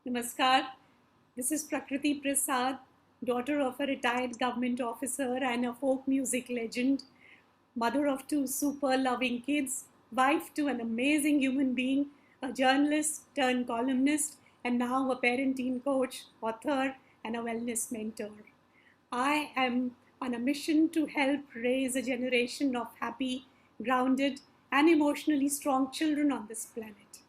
Namaskar. This is Prakriti Prasad, daughter of a retired government officer and a folk music legend, mother of two super loving kids, wife to an amazing human being, a journalist turned columnist, and now a parenting coach, author, and a wellness mentor. I am on a mission to help raise a generation of happy, grounded, and emotionally strong children on this planet.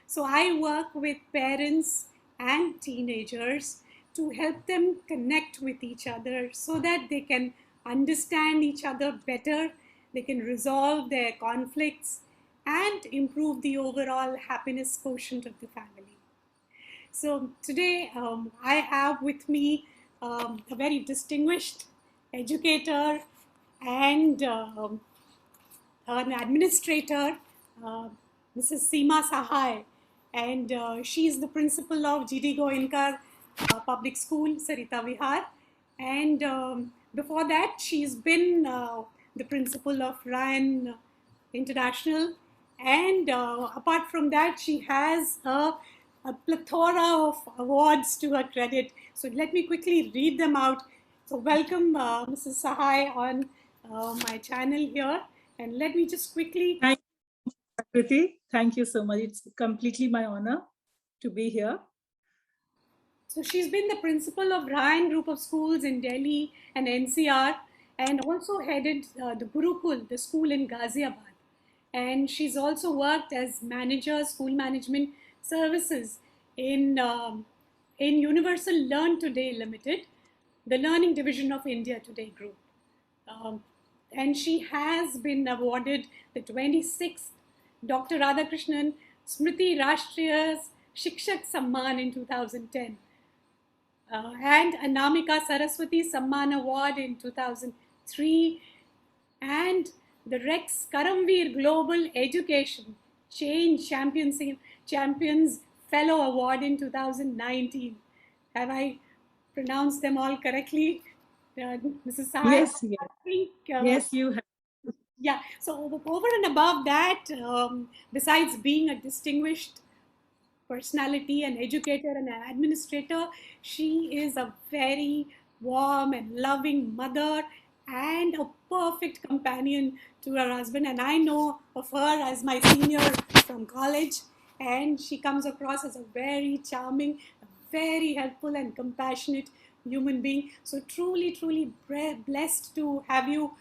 So I work with parents and teenagers to help them connect with each other so that they can understand each other better, they can resolve their conflicts, and improve the overall happiness quotient of the family. So today I have with me a very distinguished educator and an administrator, uh, Mrs. Seema Sahay, and she is the principal of GD Goenka Public School, Sarita Vihar. And before that, she's been the principal of Ryan International. And apart from that, she has a plethora of awards to her credit. So let me quickly read them out. So welcome, Mrs. Sahay, on my channel here. And let me just quickly. Thank you, Prakriti. Thank you so much. It's completely my honor to be here. So she's been the principal of Ryan Group of Schools in Delhi and NCR, and also headed the Gurukul, the school in Ghaziabad. And she's also worked as manager, school management services in Universal Learn Today Limited, the learning division of India Today Group. And she has been awarded the 26th Dr. Radhakrishnan Smriti Rashtriya's Shikshak Samman in 2010. And Anamika Saraswati Samman Award in 2003, and the Rex Karamveer Global Education Change Champions Fellow Award in 2019. Have I pronounced them all correctly, Mrs. Sahay? Yes, yes. I think, yes, you have. Yeah, so over and above that, besides being a distinguished personality, an educator, and an administrator, she is a very warm and loving mother and a perfect companion to her husband. And I know of her as my senior from college, and she comes across as a very charming, very helpful, and compassionate human being. So truly, truly blessed to have you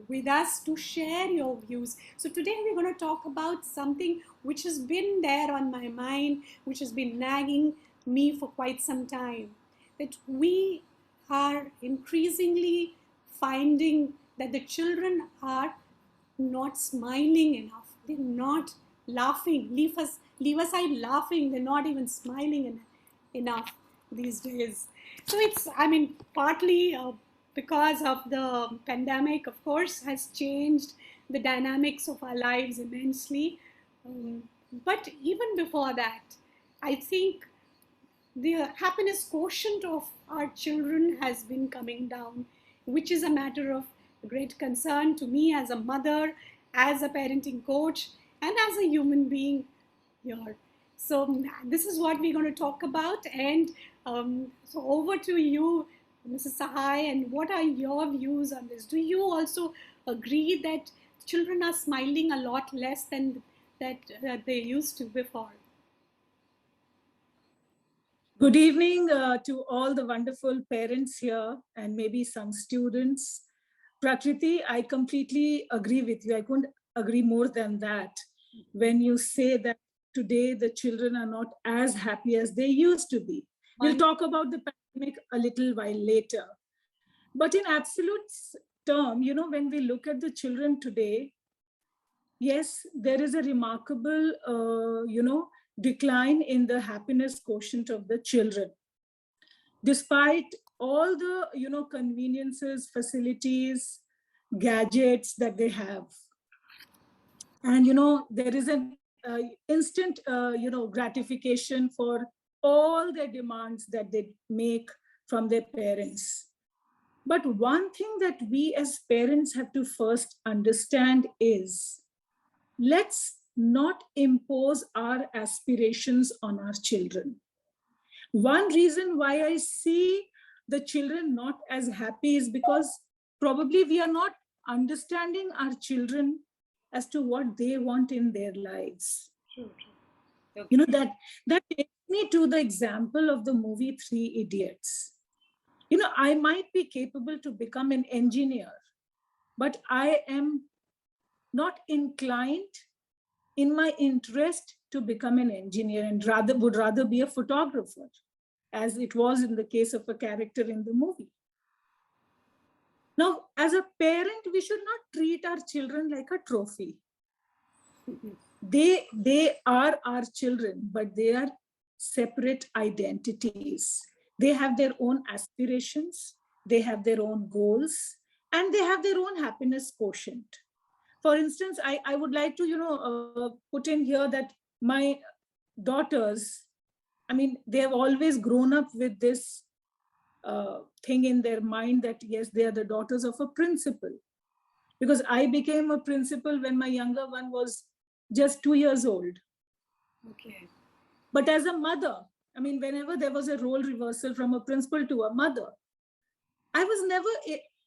with us to share your views. So today we're going to talk about something which has been there on my mind, which has been nagging me for quite some time. That we are increasingly finding that the children are not smiling enough. They're not laughing. Leave aside laughing. They're not even smiling enough these days. So it's, I mean, partly because of the pandemic, of course, has changed the dynamics of our lives immensely. But even before that, I think the happiness quotient of our children has been coming down, which is a matter of great concern to me as a mother, as a parenting coach, and as a human being here. So this is what we're going to talk about. And so over to you, Mrs. Sahay, and what are your views on this? Do you also agree that children are smiling a lot less than that they used to before? Good evening to all the wonderful parents here and maybe some students. Prakriti, I completely agree with you. I couldn't agree more than that. When you say that today the children are not as happy as they used to be. We'll talk about the pandemic a little while later. But in absolute term, you know, when we look at the children today, yes, there is a remarkable, decline in the happiness quotient of the children. Despite all the, conveniences, facilities, gadgets that they have. And, there is an instant, gratification for all their demands that they make from their parents. But one thing that we as parents have to first understand is, let's not impose our aspirations on our children. One reason why I see the children not as happy is because probably we are not understanding our children as to what they want in their lives. True, true. You know, Okay. that takes me to the example of the movie Three Idiots. You know, I might be capable to become an engineer, but I am not inclined in my interest to become an engineer, and would rather be a photographer, as it was in the case of a character in the movie. Now, as a parent, we should not treat our children like a trophy. They are our children, but they are separate identities. They have their own aspirations, they have their own goals, and they have their own happiness quotient. For instance, I would like to, put in here that my daughters, I mean, they have always grown up with this thing in their mind that, yes, they are the daughters of a principal. Because I became a principal when my younger one was just 2 years old. Okay. But as a mother, I mean, whenever there was a role reversal from a principal to a mother, I was never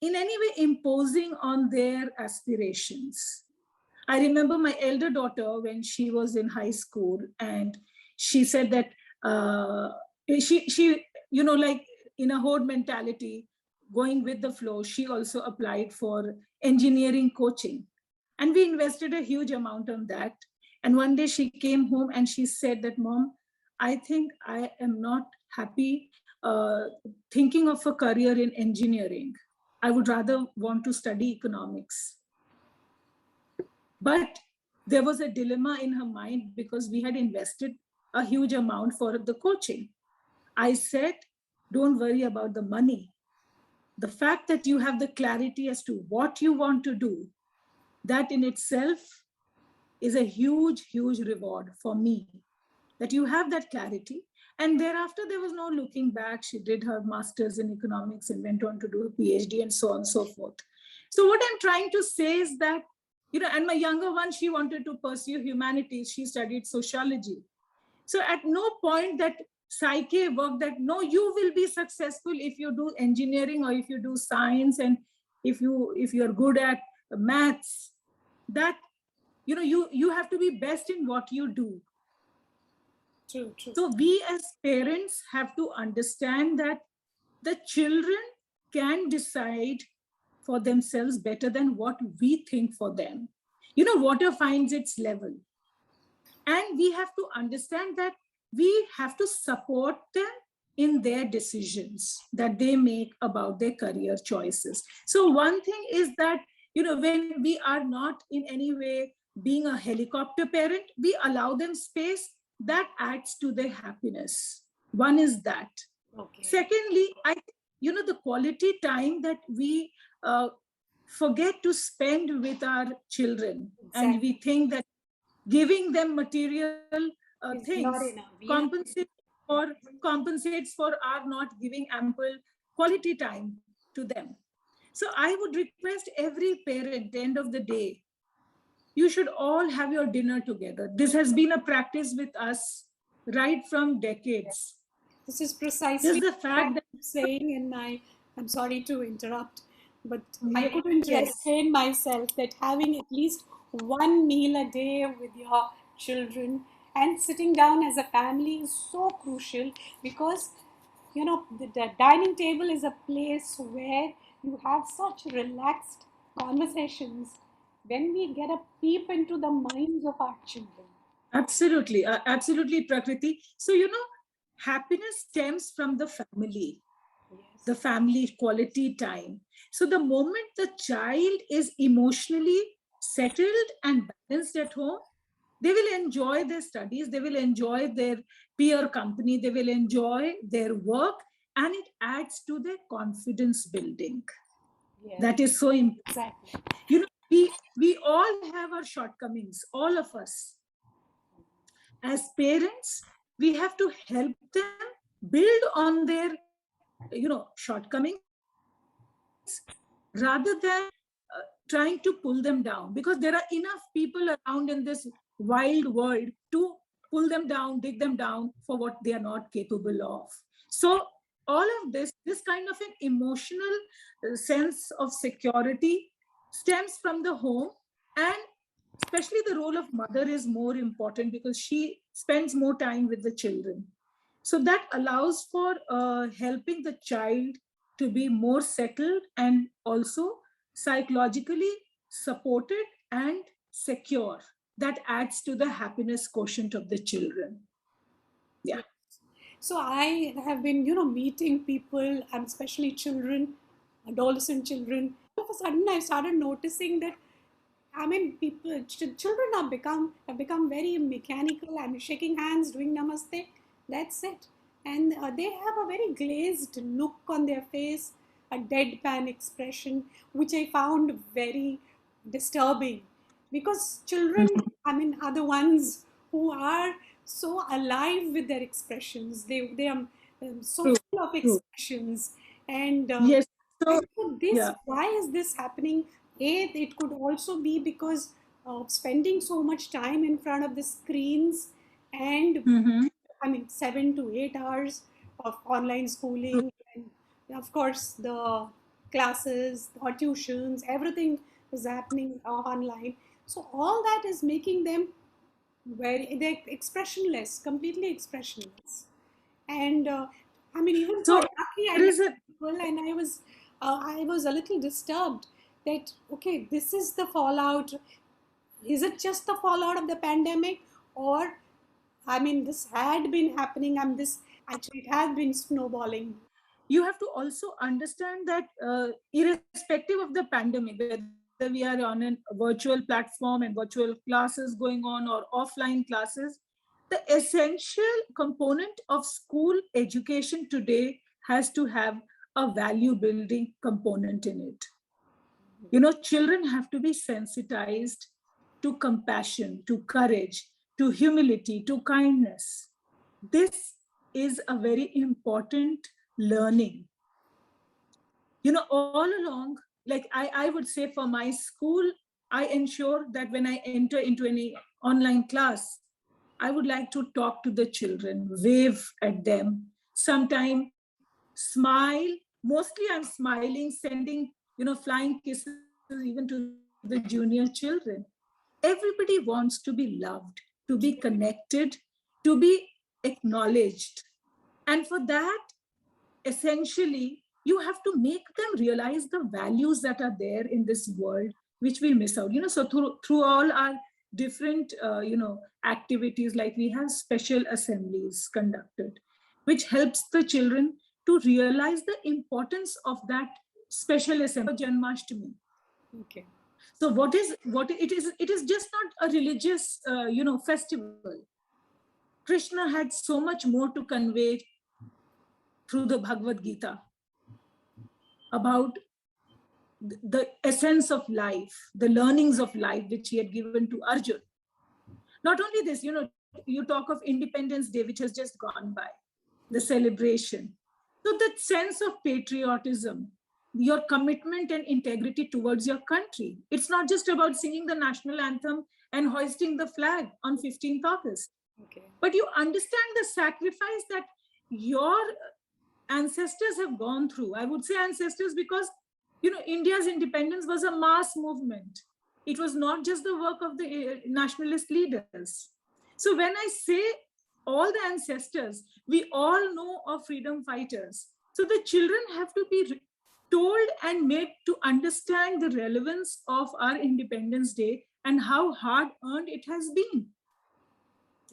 in any way imposing on their aspirations. I remember my elder daughter when she was in high school, and she said that she like in a horde mentality, going with the flow, she also applied for engineering coaching, and we invested a huge amount on that. And one day she came home and she said that, Mom, I think I am not happy thinking of a career in engineering. I would rather want to study economics. But there was a dilemma in her mind because we had invested a huge amount for the coaching. I said, don't worry about the money. The fact that you have the clarity as to what you want to do, that in itself is a huge, huge reward for me, that you have that clarity. And thereafter, there was no looking back. She did her master's in economics and went on to do a PhD and so on and so forth. So what I'm trying to say is that, and my younger one, she wanted to pursue humanities. She studied sociology. So at no point that psyche worked that, no, you will be successful if you do engineering or if you do science, and if you're good at maths, that, you have to be best in what you do. True, true. So we as parents have to understand that the children can decide for themselves better than what we think for them. Water finds its level. And we have to understand that we have to support them in their decisions that they make about their career choices. So one thing is that, when we are not in any way being a helicopter parent, we allow them space that adds to their happiness. One is that. Okay. Secondly, the quality time that we forget to spend with our children. Exactly. And we think that giving them material things compensates for our not giving ample quality time to them. So I would request every parent, end of the day, you should all have your dinner together. This has been a practice with us right from decades. This is precisely the fact that I'm saying, and I'm sorry to interrupt, but I couldn't restrain myself that having at least one meal a day with your children and sitting down as a family is so crucial, because the dining table is a place where you have such relaxed conversations when we get a peep into the minds of our children. Absolutely, absolutely, Prakriti. So, happiness stems from the family. Yes. The family quality time. So the moment the child is emotionally settled and balanced at home, they will enjoy their studies, they will enjoy their peer company, they will enjoy their work, and it adds to their confidence building. Yes. That is so important. Exactly. We all have our shortcomings, all of us. As parents, we have to help them build on their shortcomings rather than trying to pull them down, because there are enough people around in this wild world to pull them down, dig them down for what they are not capable of. So all of this kind of an emotional sense of security stems from the home, and especially the role of mother is more important because she spends more time with the children. So that allows for helping the child to be more settled and also psychologically supported and secure. That adds to the happiness quotient of the children. Yeah. Yes. So I have been, meeting people, and especially children, adolescent children. All of a sudden, I started noticing that, I mean, children have become very mechanical. I mean, shaking hands, doing namaste, that's it. And they have a very glazed look on their face, a deadpan expression, which I found very disturbing, because children, Mhm. I mean, are the ones who are so alive with their expressions. They are so True, full of true. expressions, and Yes. So, and so this, yeah. why is this happening? It could also be because of spending so much time in front of the screens, and Mhm. I mean 7 to 8 hours of online True. schooling, and of course the classes or tuitions, everything is happening online. So all that is making them they're expressionless, completely expressionless. And I mean, even for So Rakhi, I there met is a people, and I was a little disturbed that, okay, this is the fallout. Is it just the fallout of the pandemic, or I mean, this had been happening, and this actually it has been snowballing. you have to also understand that irrespective of the pandemic, whether we are on a virtual platform and virtual classes going on or offline classes, the essential component of school education today has to have a value building component in it. Children have to be sensitized to compassion, to courage, to humility, to kindness. This is a very important learning. All along, like I would say for my school, I ensure that when I enter into any online class, I would like to talk to the children, wave at them, sometime smile. Mostly I'm smiling, sending, flying kisses even to the junior children. Everybody wants to be loved, to be connected, to be acknowledged. And for that, essentially, you have to make them realize the values that are there in this world, which we miss out. So through all our different, activities, like we have special assemblies conducted, which helps the children to realize the importance of that special assembly. Janmashtami. Okay. So it is just not a religious, festival. Krishna had so much more to convey through the Bhagavad Gita about the essence of life, the learnings of life which he had given to Arjun. Not only this, you talk of Independence Day, which has just gone by, the celebration. So that sense of patriotism, your commitment and integrity towards your country. It's not just about singing the national anthem and hoisting the flag on 15th August, Okay. but you understand the sacrifice that your ancestors have gone through. I would say ancestors because, India's independence was a mass movement. It was not just the work of the nationalist leaders. So when I say all the ancestors, we all know of freedom fighters. So the children have to be told and made to understand the relevance of our Independence Day and how hard earned it has been.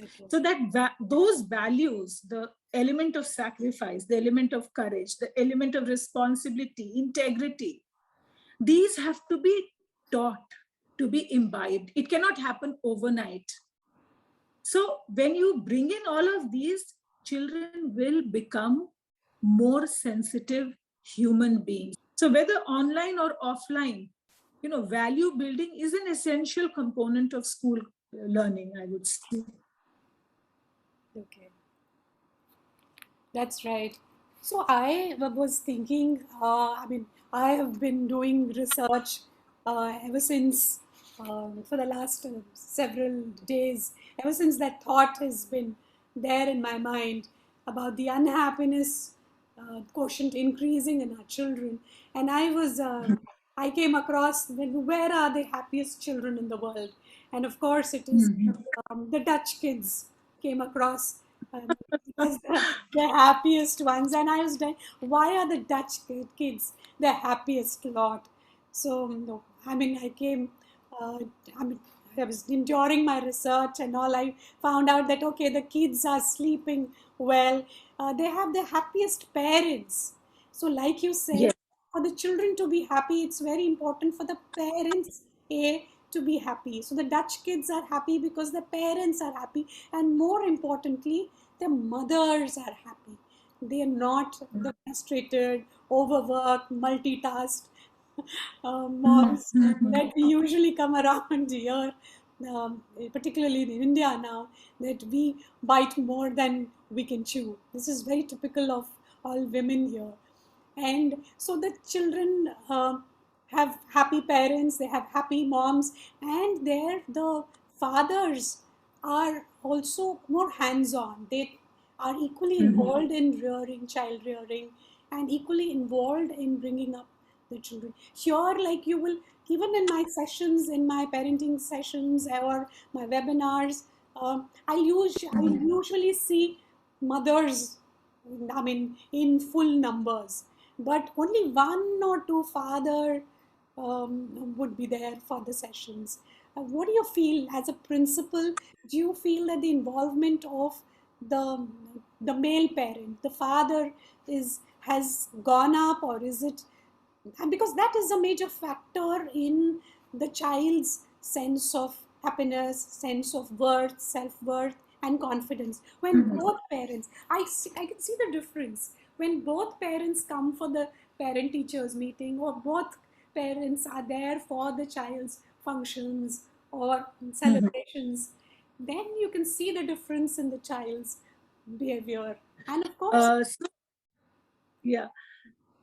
Okay. So that those values, the element of sacrifice, the element of courage, the element of responsibility, integrity, these have to be taught, to be imbibed. It cannot happen overnight. So when you bring in all of these, children will become more sensitive human beings. So whether online or offline, value building is an essential component of school learning, I would say. Okay. That's right. So I was thinking, I mean, I have been doing research ever since. for the last several days, ever since that thought has been there in my mind about the unhappiness quotient increasing in our children. And I came across where are the happiest children in the world? And of course, it is the Dutch kids came across as the happiest ones. And I was like, why are the Dutch kids the happiest lot? So, no, I mean, uh, I mean, I was enduring my research and all. I found out that, okay, the kids are sleeping well. They have the happiest parents. So, like you said, Yes. for the children to be happy, it's very important for the parents, to be happy. So, the Dutch kids are happy because the parents are happy. And more importantly, the mothers are happy. They are not the frustrated, overworked, multitasked moms that we usually come around here, particularly in India now, that we bite more than we can chew. This is very typical of all women here. And so the children have happy parents, they have happy moms, and the fathers are also more hands-on. They are equally involved in rearing, child rearing, and equally involved in bringing up the children. Sure, like you will, even in my sessions, in my parenting sessions or my webinars, I usually see mothers, I mean, in full numbers, but only one or two father would be there for the sessions. What do you feel as a principal? Do you feel that the involvement of the male parent, the father, is has gone up, or is it, and because that is a major factor in the child's sense of happiness, sense of worth, self-worth, and confidence. When both parents, I can see the difference when both parents come for the parent teachers meeting, or both parents are there for the child's functions or celebrations. Then you can see the difference in the child's behavior. And of course, So, yeah.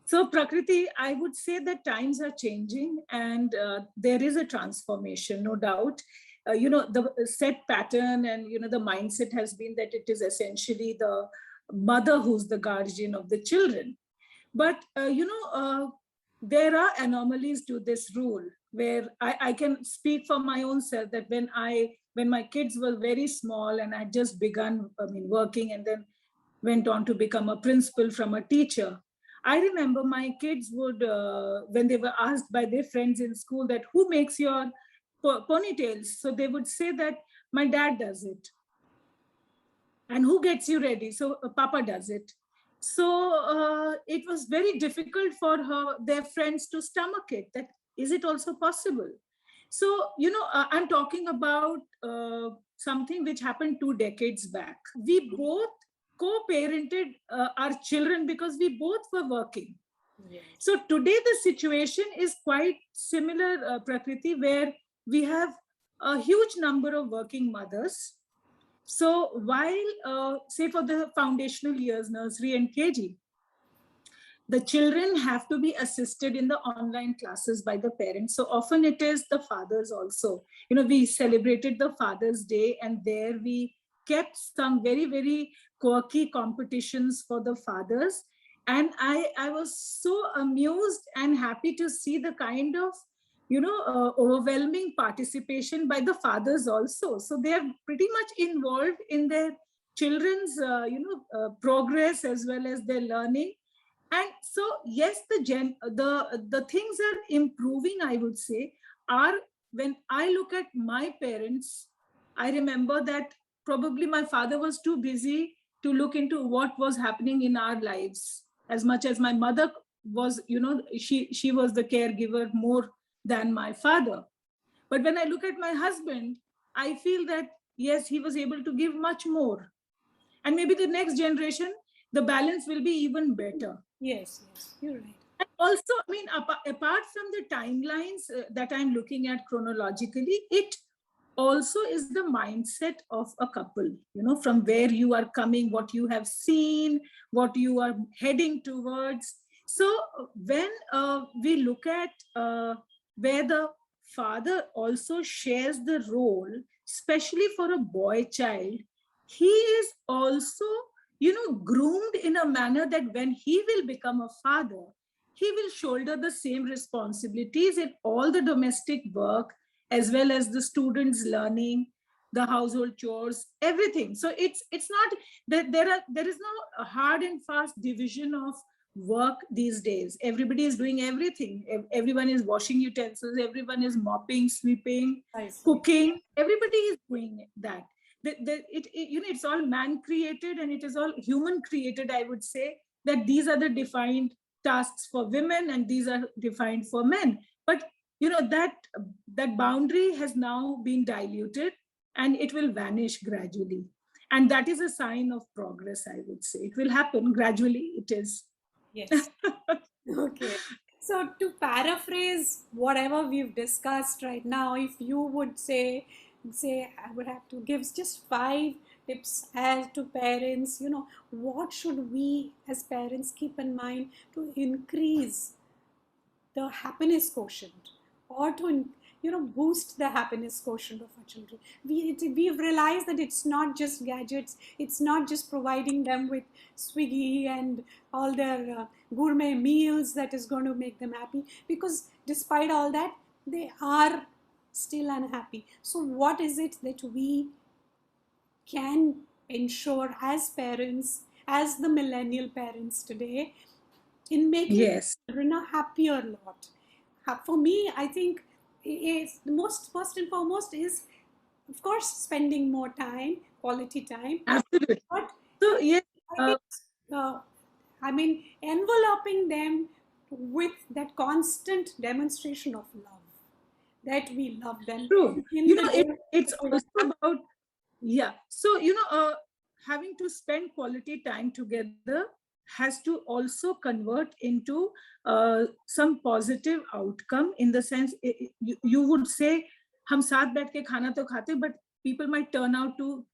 So, Prakriti, I would say that times are changing and there is a transformation, no doubt. The set pattern and, the mindset has been that it is essentially the mother who's the guardian of the children. But, there are anomalies to this rule where I can speak for my own self that when my kids were very small and I just begun, working and then went on to become a principal from a teacher. I remember my kids would, when they were asked by their friends in school that who makes your ponytails, so they would say that my dad does it. And who gets you ready? So Papa does it. So it was very difficult for their friends to stomach it. That is it also possible? So I'm talking about something which happened 2 decades back. We both co-parented our children because we both were working. Yes. So today the situation is quite similar, Prakriti, where we have a huge number of working mothers. So while, say for the foundational years, nursery and KG, the children have to be assisted in the online classes by the parents. So often it is the fathers also. We celebrated the Father's Day and there we kept some very, very quirky competitions for the fathers. And I was so amused and happy to see the kind of overwhelming participation by the fathers also. So they are pretty much involved in their children's, progress as well as their learning. And so, yes, the things are improving, I would say, are when I look at my parents, I remember that probably my father was too busy to look into what was happening in our lives as much as my mother was, she was the caregiver more than my father. But when I look at my husband, I feel that, yes, he was able to give much more. And maybe the next generation, the balance will be even better. yes, you're right. And also, apart from the timelines that I'm looking at chronologically, it also is the mindset of a couple, from where you are coming, what you have seen, what you are heading towards. So when we look at where the father also shares the role, especially for a boy child. He is also, groomed in a manner that when he will become a father, he will shoulder the same responsibilities in all the domestic work, as well as the students learning, the household chores, everything. So it's not that there is no hard and fast division of work these days. Everybody is doing everything. Everyone is washing utensils, everyone is mopping, sweeping, cooking. Everybody is doing that. It's all man created, and it is all human created, I would say, that these are the defined tasks for women and these are defined for men. But that boundary has now been diluted, and it will vanish gradually. And that is a sign of progress, I would say. It will happen gradually. It is. Yes. Okay. So, to paraphrase whatever we've discussed right now, if you would say, I would have to give just 5 tips as to parents, what should we as parents keep in mind to increase the happiness quotient, or to boost the happiness quotient of our children. We've realized that it's not just gadgets, it's not just providing them with Swiggy and all their gourmet meals that is going to make them happy, because despite all that they are still unhappy. So what is it that we can ensure as parents, as the millennial parents today, in making Yes. children a happier lot? For me, I think is the most first and foremost is, of course, spending more time, quality time. Absolutely. But So yes, I think, uh, I mean, enveloping them with that constant demonstration of love, that we love them true. in the It's day. also about, yeah. So having to spend quality time together has to also convert into some positive outcome, in the sense you would say हम साथ बैठ के खाना तो खाते, but people might turn out to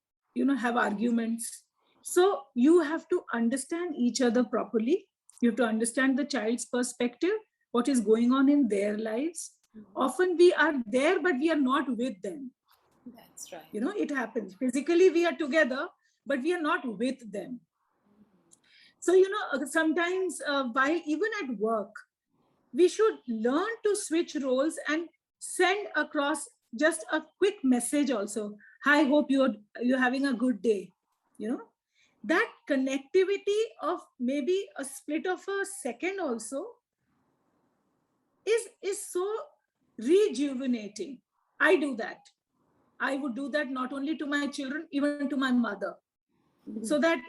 have arguments. So you have to understand each other properly. You have to understand the child's perspective, what is going on in their lives. Often we are there, but we are not with them. That's right. It happens. Physically, we are together, but we are not with them. So, sometimes while even at work, we should learn to switch roles and send across just a quick message also. Hi, hope you're having a good day. That connectivity of maybe a split of a second also is so rejuvenating. I do that. I would do that not only to my children, even to my mother, so that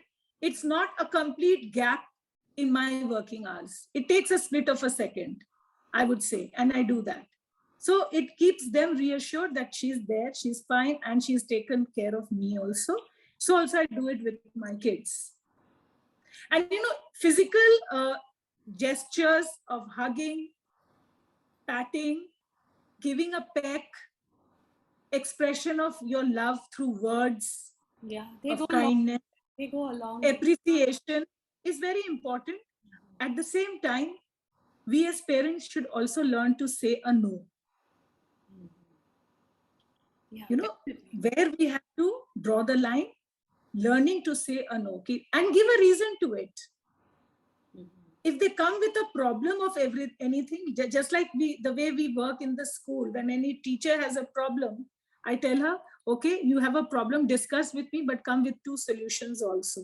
it's not a complete gap in my working hours. It takes a split of a second, I would say, and I do that. So it keeps them reassured that she's there, she's fine, and she's taken care of me also. So also I do it with my kids. And physical gestures of hugging, patting, giving a peck, expression of your love through words, They of go kindness, along. They go along. appreciation is very important. At the same time, we as parents should also learn to say a no. Where we have to draw the line, learning to say a no, and give a reason to it. If they come with a problem of anything, just like the way we work in the school, when any teacher has a problem, I tell her, okay, you have a problem, discuss with me, but come with 2 solutions also.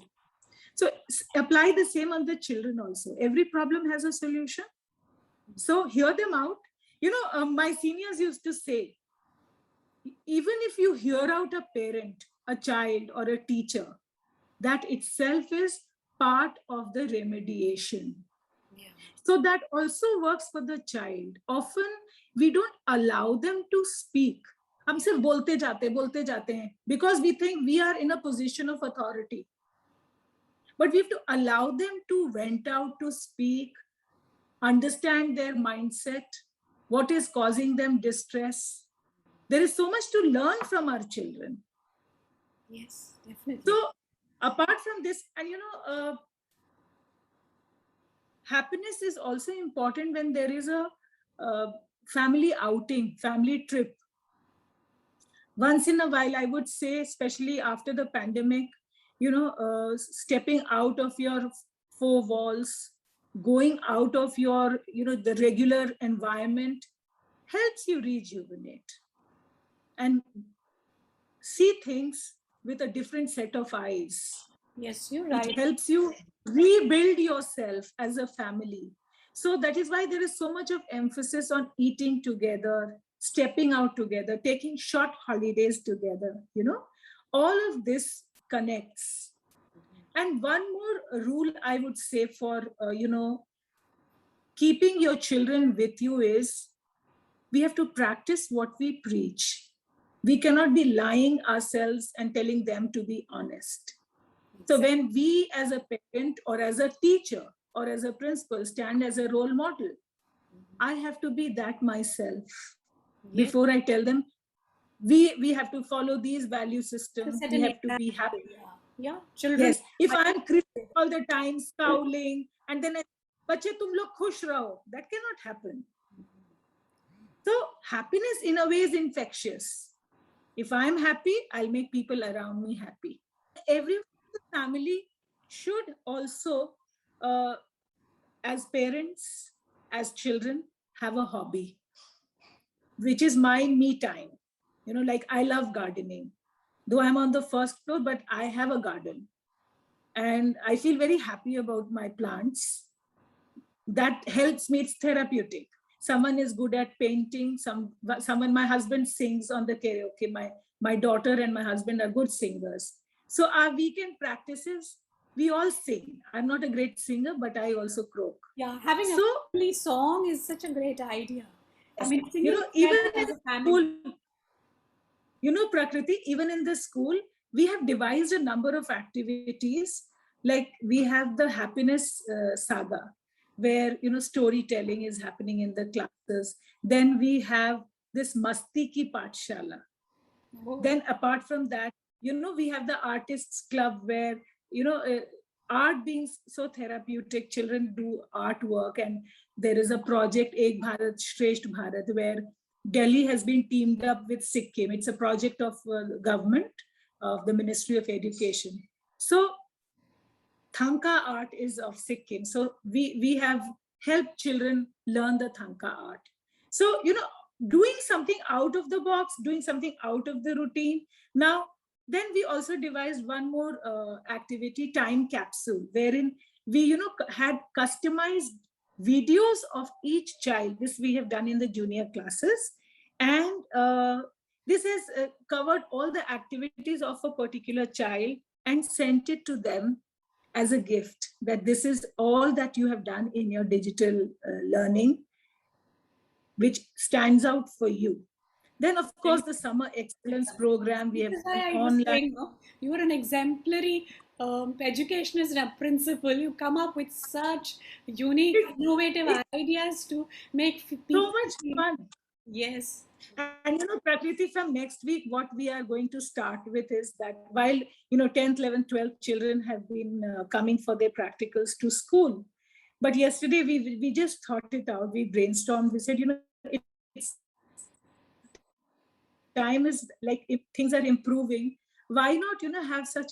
So apply the same on the children also. Every problem has a solution. So hear them out. My seniors used to say, even if you hear out a parent, a child, or a teacher, that itself is part of the remediation. So that also works for the child. Often we don't allow them to speak. हम सिर्फ बोलते जाते हैं, because we think we are in a position of authority. But we have to allow them to vent out, to speak, understand their mindset, what is causing them distress. There is so much to learn from our children. Yes, definitely. So apart from this, and happiness is also important when there is a family outing, family trip. Once in a while, I would say, especially after the pandemic, stepping out of your four walls, going out of your, the regular environment helps you rejuvenate and see things with a different set of eyes. Yes, you're It right. helps you rebuild yourself as a family. So that is why there is so much of emphasis on eating together, stepping out together, taking short holidays together. All of this connects. And one more rule I would say for, keeping your children with you is we have to practice what we preach. We cannot be lying ourselves and telling them to be honest. So when we as a parent or as a teacher or as a principal stand as a role model, I have to be that myself. Yes. Before I tell them, we have to follow these value systems. We have to be happy. Yeah, children. Yes. If I'm critical all the time, scowling, and then bache tum log khush raho, that cannot happen. So happiness in a way is infectious. If I'm happy, I'll make people around me happy. Every family should also, as parents, as children, have a hobby, which is my me time. Like I love gardening. Though I'm on the first floor, but I have a garden. And I feel very happy about my plants. That helps me, it's therapeutic. Someone is good at painting, someone, my husband sings on the karaoke. My daughter and my husband are good singers. So our weekend practices, we all sing. I'm not a great singer, but I also croak. Yeah, having a family song is such a great idea. I mean, singing even in school, Prakriti, even in the school, we have devised a number of activities. Like we have the happiness saga, where storytelling is happening in the classes. Then we have this Masti Ki Pathshala. Oh. Then apart from that, we have the artists club where art being so therapeutic, children do artwork, and there is a project Ek Bharat Shresht Bharat where Delhi has been teamed up with Sikkim. It's a project of government of the Ministry of Education. So Thanka art is of Sikkim. So we have helped children learn the Thanka art. So, doing something out of the box, doing something out of the routine. Now, then we also devised one more activity, time capsule, wherein we, had customized videos of each child. This we have done in the junior classes. And this has covered all the activities of a particular child and sent it to them as a gift, that this is all that you have done in your digital learning, which stands out for you. Then, of course, the summer excellence program, we have online. You are an exemplary educationist and principal. You come up with such unique, innovative ideas to make people so much fun. Yes. And Prakriti, from next week, what we are going to start with is that while 10th, 11th, 12th children have been coming for their practicals to school, but yesterday we just thought it out. We brainstormed. We said, it's time is like, if things are improving, why not have such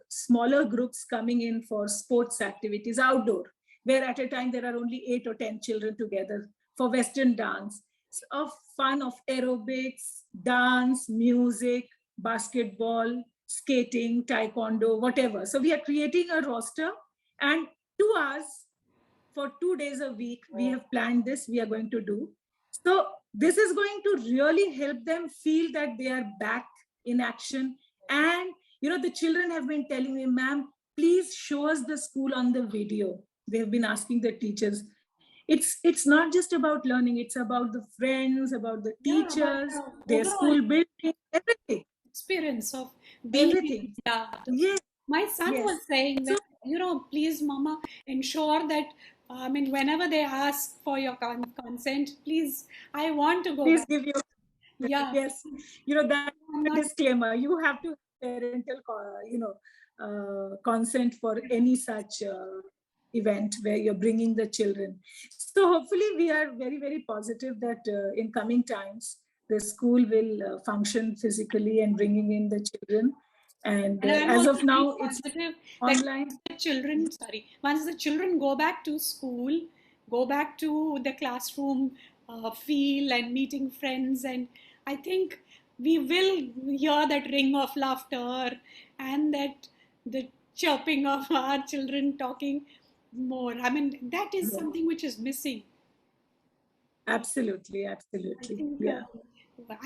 smaller groups coming in for sports activities outdoor, where at a time there are only 8 or 10 children together for Western dance, of fun of aerobics, dance, music, basketball, skating, taekwondo, whatever. So we are creating a roster, and 2 hours for 2 days a week, we have planned this, we are going to do. So this is going to really help them feel that they are back in action. And, the children have been telling me, ma'am, please show us the school on the video. They have been asking the teachers. It's not just about learning, it's about the friends, about the teachers, their school building, everything. Experience of being everything. Yes. My son was saying that, please, mama, ensure that, whenever they ask for your consent, please, I want to go please back. Give you. Yeah. Yes. That disclaimer, you have to parental, consent for any such event where you're bringing the children. So hopefully we are very, very positive that in coming times, the school will function physically and bringing in the children. And And I'm as also of very now, it's positive that online. once the children go back to school, go back to the classroom feel and meeting friends, and I think we will hear that ring of laughter and that the chirping of our children talking more. I mean, that is Yeah, something which is missing. absolutely, I absolutely. think Yeah,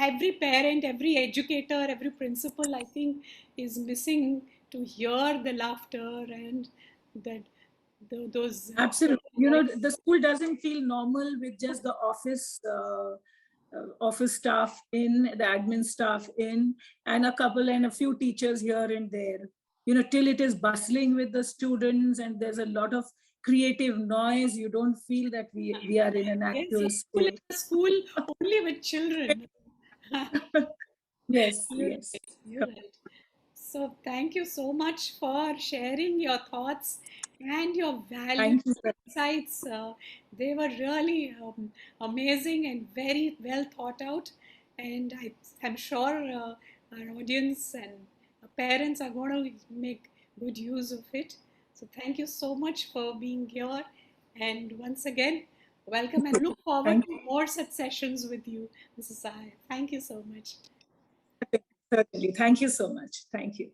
every parent, every educator, every principal, I think, is missing to hear the laughter and that those absolutely. voice. The school doesn't feel normal with just the office staff in, the admin staff in, and a couple and a few teachers here and there. Till it is bustling with the students and there's a lot of creative noise, you don't feel that we are in an Yes, actual yes, school school. is a school only with children. Yes, You're yes. right. You're right. So thank you so much for sharing your thoughts and your valuable Thank you. insights. They were really amazing and very well thought out. And I'm sure our audience and parents are going to make good use of it. So thank you so much for being here. And once again, welcome and look forward Thank to more such sessions with you, Mrs. Sahay. Thank you so much. you. Certainly. Thank you so much. Thank you.